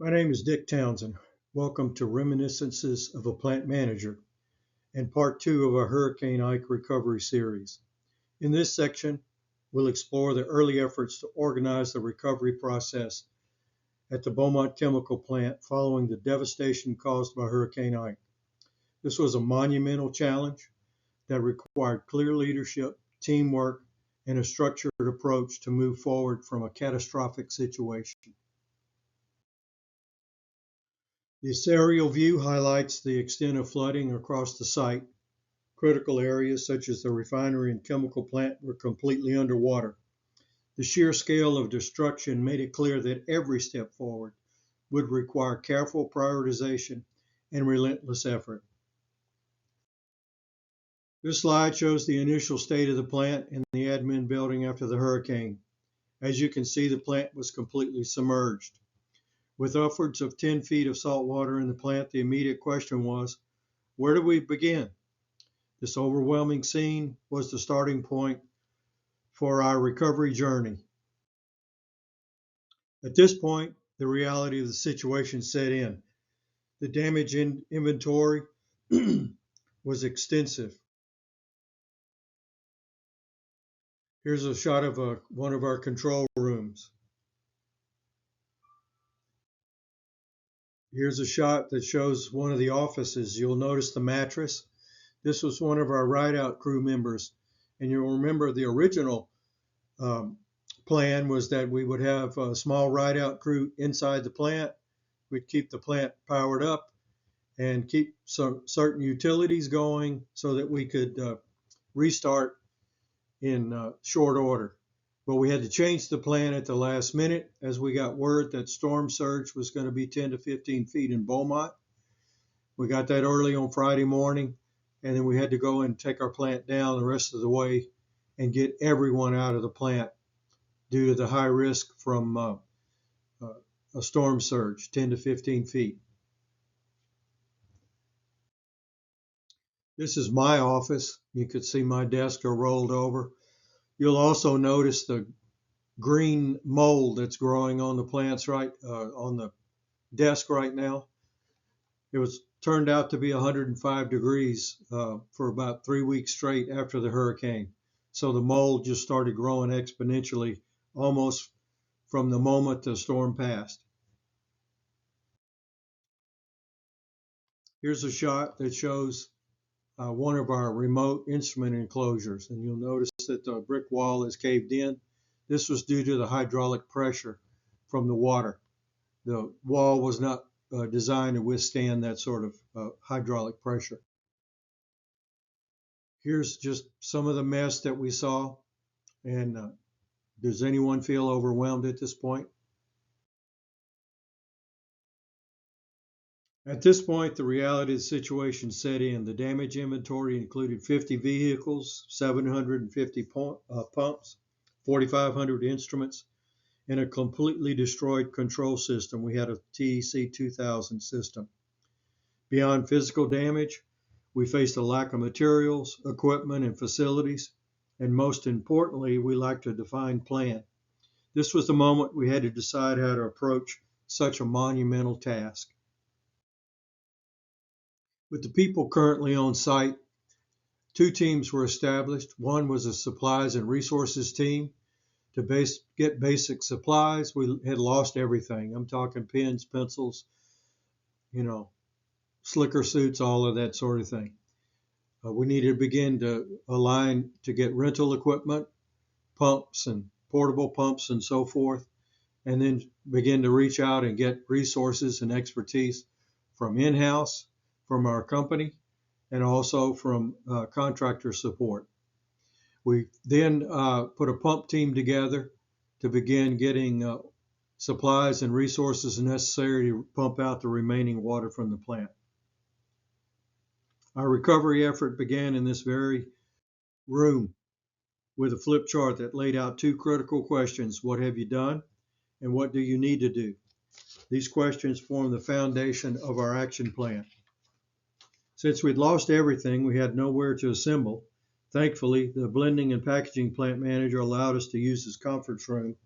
My name is Dick Townsend. Welcome to Reminiscences of a Plant Manager and part two of our Hurricane Ike recovery series. In this section, we'll explore the early efforts to organize the recovery process at the Beaumont Chemical Plant following the devastation caused by Hurricane Ike. This was a monumental challenge that required clear leadership, teamwork, and a structured approach to move forward from a catastrophic situation. This aerial view highlights the extent of flooding across the site. Critical areas such as the refinery and chemical plant were completely underwater. The sheer scale of destruction made it clear that every step forward would require careful prioritization and relentless effort. This slide shows the initial state of the plant and the admin building after the hurricane. As you can see, the plant was completely submerged. With upwards of 10 feet of salt water in the plant, the immediate question was, where do we begin? This overwhelming scene was the starting point for our recovery journey. At this point, the reality of the situation set in. The damage inventory was extensive. Here's a shot of one of our control rooms. Here's a shot that shows one of the offices. You'll notice the mattress. This was one of our ride-out crew members. And you'll remember the original plan was that we would have a small ride-out crew inside the plant. We'd keep the plant powered up and keep some certain utilities going so that we could restart in short order. But we had to change the plan at the last minute as we got word that storm surge was going to be 10 to 15 feet in Beaumont. We got that early on Friday morning, and then we had to go and take our plant down the rest of the way and get everyone out of the plant due to the high risk from a storm surge, 10 to 15 feet. This is my office. You could see my desk are rolled over. You'll also notice the green mold that's growing on the plants on the desk right now. It was turned out to be 105 degrees for about 3 weeks straight after the hurricane. So the mold just started growing exponentially almost from the moment the storm passed. Here's a shot that shows one of our remote instrument enclosures, and you'll notice that the brick wall is caved in. This was due to the hydraulic pressure from the water. The wall was not designed to withstand that sort of hydraulic pressure. Here's just some of the mess that we saw, and does anyone feel overwhelmed at this point? At this point, the reality of the situation set in. The damage inventory included 50 vehicles, 750 pumps, 4,500 instruments, and a completely destroyed control system. We had a TEC 2000 system. Beyond physical damage, we faced a lack of materials, equipment, and facilities, and most importantly, we lacked a defined plan. This was the moment we had to decide how to approach such a monumental task. With the people currently on site, 2 teams were established. One was a supplies and resources team to get basic supplies. We had lost everything. I'm talking pens, pencils, slicker suits, all of that sort of thing. We needed to begin to align to get rental equipment, pumps and portable pumps and so forth, and then begin to reach out and get resources and expertise from in-house, from our company, and also from contractor support. We then put a pump team together to begin getting supplies and resources necessary to pump out the remaining water from the plant. Our recovery effort began in this very room with a flip chart that laid out 2 critical questions. What have you done? And what do you need to do? These questions form the foundation of our action plan. Since we'd lost everything, we had nowhere to assemble. Thankfully, the blending and packaging plant manager allowed us to use his conference room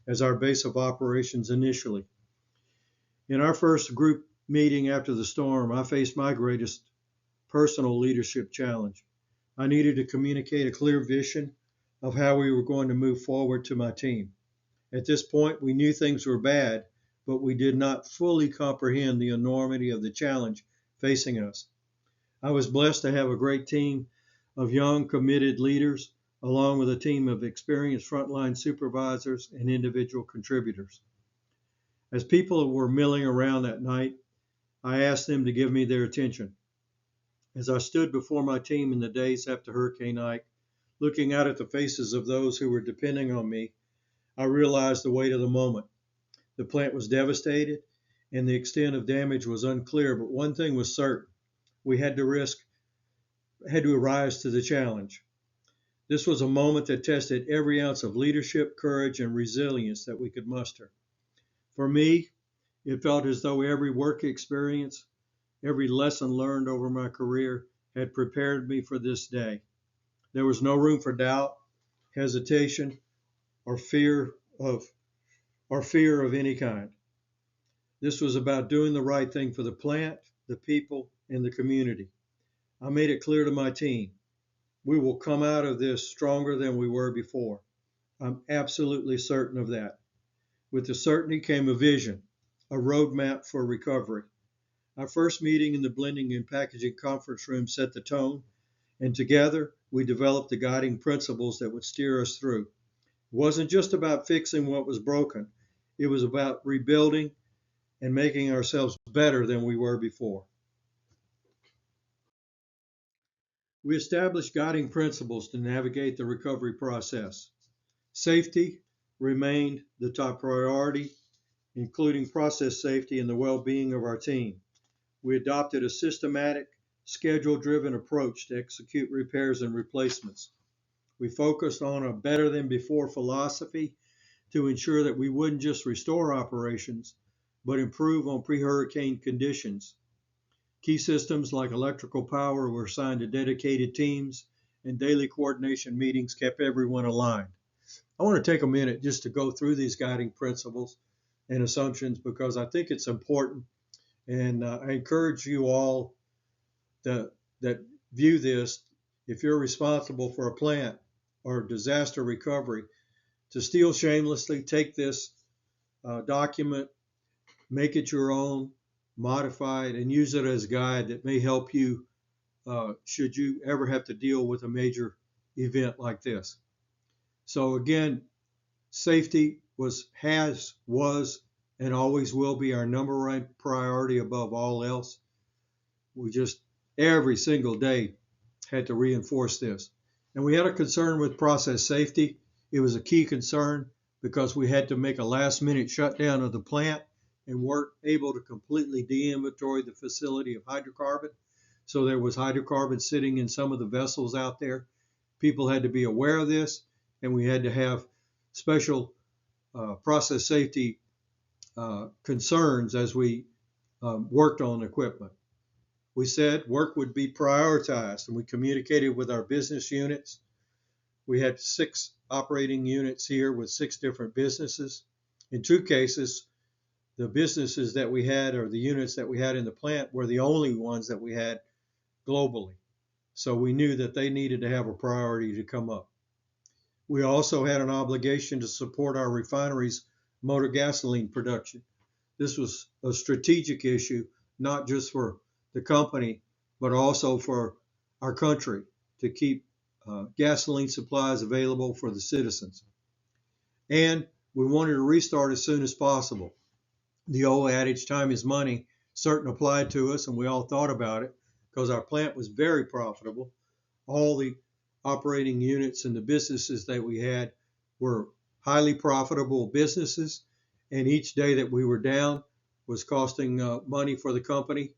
as our base of operations initially. In our first group meeting after the storm, I faced my greatest personal leadership challenge. I needed to communicate a clear vision of how we were going to move forward to my team. At this point, we knew things were bad, but we did not fully comprehend the enormity of the challenge facing us. I was blessed to have a great team of young, committed leaders, along with a team of experienced frontline supervisors and individual contributors. As people were milling around that night, I asked them to give me their attention. As I stood before my team in the days after Hurricane Ike, looking out at the faces of those who were depending on me, I realized the weight of the moment. The plant was devastated and the extent of damage was unclear, but one thing was certain. We had to rise to the challenge. This was a moment that tested every ounce of leadership, courage, and resilience that we could muster. For me, it felt as though every work experience, every lesson learned over my career had prepared me for this day. There was no room for doubt, hesitation, or fear of any kind. This was about doing the right thing for the plant, the people, and the community. I made it clear to my team, we will come out of this stronger than we were before. I'm absolutely certain of that. With the certainty came a vision, a roadmap for recovery. Our first meeting in the blending and packaging conference room set the tone, and together we developed the guiding principles that would steer us through. It wasn't just about fixing what was broken. It was about rebuilding and making ourselves better than we were before. We established guiding principles to navigate the recovery process. Safety remained the top priority, including process safety and the well-being of our team. We adopted a systematic, schedule-driven approach to execute repairs and replacements. We focused on a better than before philosophy to ensure that we wouldn't just restore operations, but improve on pre-hurricane conditions. Key systems like electrical power were assigned to dedicated teams, and daily coordination meetings kept everyone aligned. I want to take a minute just to go through these guiding principles and assumptions because I think it's important, and I encourage you all that view this, if you're responsible for a plant or disaster recovery, to steal shamelessly, take this document, make it your own, modify it, and use it as a guide that may help you should you ever have to deal with a major event like this. So again, safety was, and always will be our number one priority above all else. We just every single day had to reinforce this. And we had a concern with process safety. It was a key concern because we had to make a last minute shutdown of the plant and weren't able to completely de-inventory the facility of hydrocarbon. So there was hydrocarbon sitting in some of the vessels out there. People had to be aware of this, and we had to have special process safety concerns as we worked on equipment. We said work would be prioritized, and we communicated with our business units. We had 6 operating units here with 6 different businesses. In 2 cases, the businesses that we had or the units that we had in the plant were the only ones that we had globally. So we knew that they needed to have a priority to come up. We also had an obligation to support our refineries' motor gasoline production. This was a strategic issue, not just for the company, but also for our country to keep gasoline supplies available for the citizens. And we wanted to restart as soon as possible. The old adage, time is money, certainly applied to us, and we all thought about it because our plant was very profitable. All the operating units and the businesses that we had were highly profitable businesses, and each day that we were down was costing money for the company,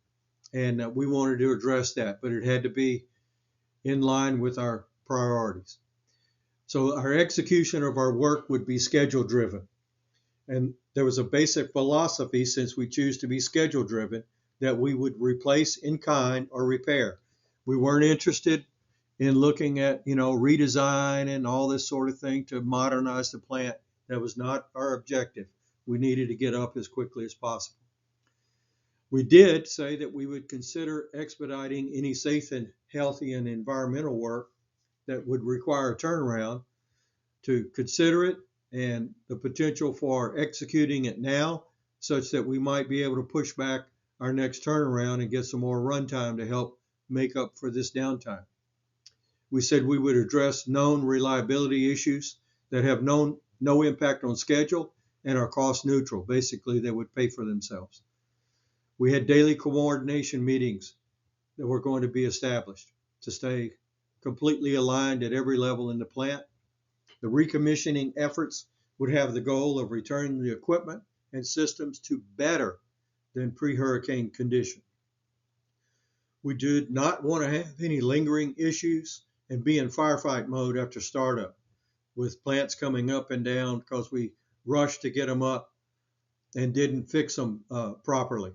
and we wanted to address that, but it had to be in line with our priorities. So our execution of our work would be schedule driven. And there was a basic philosophy, since we choose to be schedule driven, that we would replace in kind or repair. We weren't interested in looking at, redesign and all this sort of thing to modernize the plant. That was not our objective. We needed to get up as quickly as possible. We did say that we would consider expediting any safe and healthy and environmental work that would require a turnaround, to consider it and the potential for executing it now, such that we might be able to push back our next turnaround and get some more runtime to help make up for this downtime. We said we would address known reliability issues that have no impact on schedule and are cost neutral. Basically, they would pay for themselves. We had daily coordination meetings that were going to be established to stay completely aligned at every level in the plant. The recommissioning efforts would have the goal of returning the equipment and systems to better than pre-hurricane condition. We did not want to have any lingering issues and be in firefight mode after startup, with plants coming up and down because we rushed to get them up and didn't fix them properly.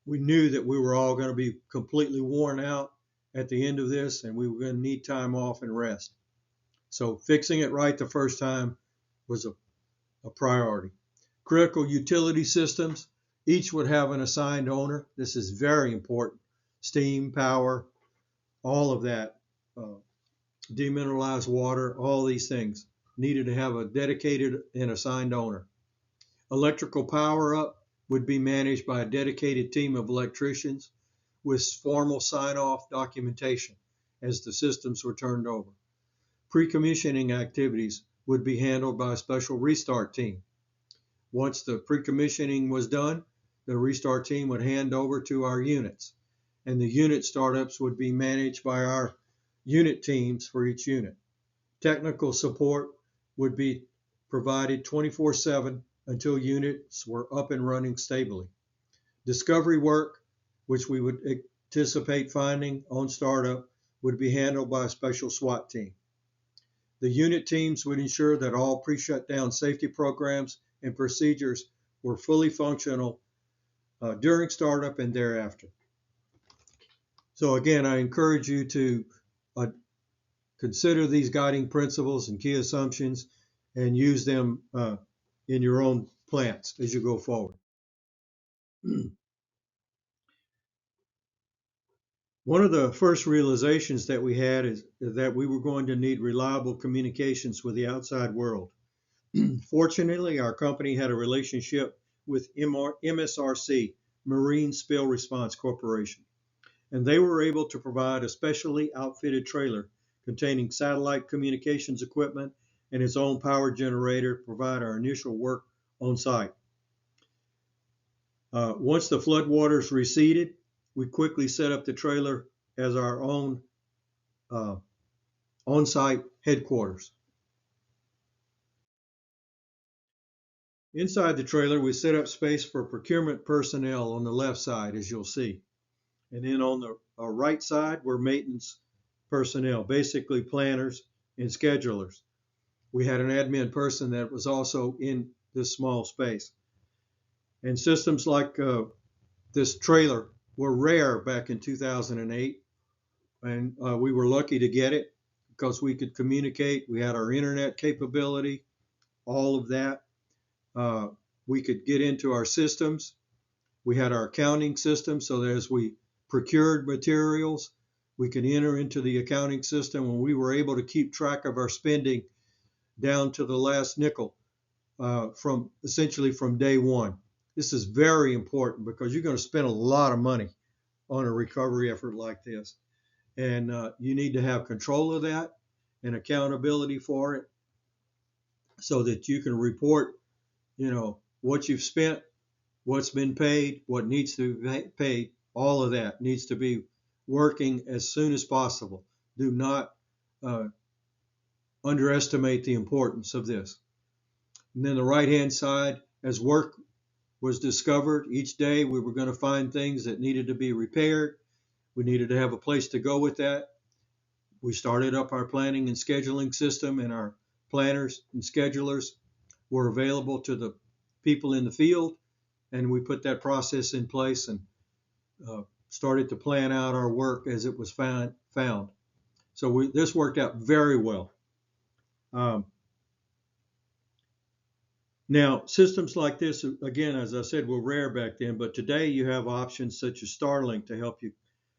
We knew that we were all going to be completely worn out at the end of this, and we were going to need time off and rest. So fixing it right the first time was a priority. Critical utility systems, each would have an assigned owner. This is very important. Steam, power, all of that, demineralized water, all these things needed to have a dedicated and assigned owner. Electrical power up would be managed by a dedicated team of electricians with formal sign-off documentation as the systems were turned over. Pre-commissioning activities would be handled by a special restart team. Once the pre-commissioning was done, the restart team would hand over to our units, and the unit startups would be managed by our unit teams for each unit. Technical support would be provided 24/7 until units were up and running stably. Discovery work, which we would anticipate finding on startup, would be handled by a special SWAT team. The unit teams would ensure that all pre-shutdown safety programs and procedures were fully functional during startup and thereafter. So again, I encourage you to consider these guiding principles and key assumptions and use them in your own plants as you go forward. One of the first realizations that we had is that we were going to need reliable communications with the outside world. Fortunately, our company had a relationship with MSRC, Marine Spill Response Corporation, and they were able to provide a specially outfitted trailer containing satellite communications equipment and its own power generator to provide our initial work on site. Once the floodwaters receded, we quickly set up the trailer as our own on-site headquarters. Inside the trailer, we set up space for procurement personnel on the left side, as you'll see. And then on the right side were maintenance personnel, basically planners and schedulers. We had an admin person that was also in this small space. And systems like this trailer were rare back in 2008. And we were lucky to get it because we could communicate. We had our internet capability, all of that. We could get into our systems. We had our accounting system, so that as we procured materials, we could enter into the accounting system, and we were able to keep track of our spending down to the last nickel from essentially from day one. This is very important because you're going to spend a lot of money on a recovery effort like this, and you need to have control of that and accountability for it so that you can report, what you've spent, what's been paid, what needs to be paid. All of that needs to be working as soon as possible. Do not underestimate the importance of this. And then the right-hand side, as work was discovered each day, we were going to find things that needed to be repaired. We needed to have a place to go with that. We started up our planning and scheduling system, and our planners and schedulers were available to the people in the field, and we put that process in place and started to plan out our work as it was found. So this worked out very well. Now, systems like this, again, as I said, were rare back then, but today you have options such as Starlink to help you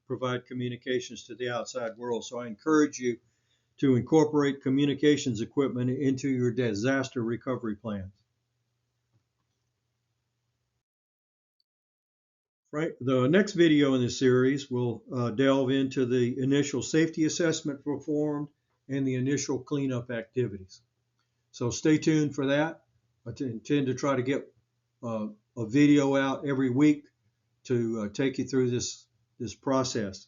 provide communications to the outside world. So I encourage you to incorporate communications equipment into your disaster recovery plans. Right. The next video in this series will delve into the initial safety assessment performed and the initial cleanup activities. So stay tuned for that. I intend to try to get a video out every week to take you through this process.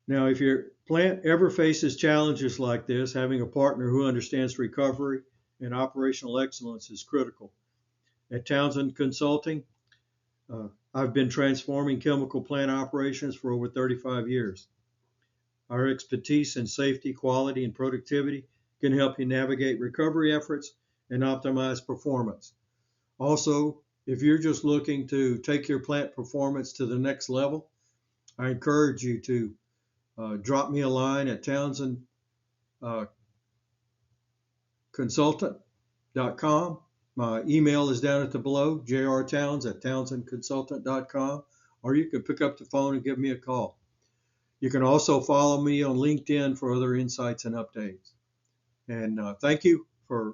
Now, if your plant ever faces challenges like this, having a partner who understands recovery and operational excellence is critical. At Townsend Consulting, I've been transforming chemical plant operations for over 35 years. Our expertise in safety, quality, and productivity can help you navigate recovery efforts and optimize performance. Also, if you're just looking to take your plant performance to the next level, I encourage you to drop me a line at townsendconsultant.com. My email is down at the below, jrtowns@townsendconsultant.com, or you can pick up the phone and give me a call. You can also follow me on LinkedIn for other insights and updates. And thank you for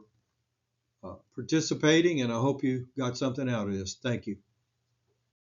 participating, and I hope you got something out of this. Thank you.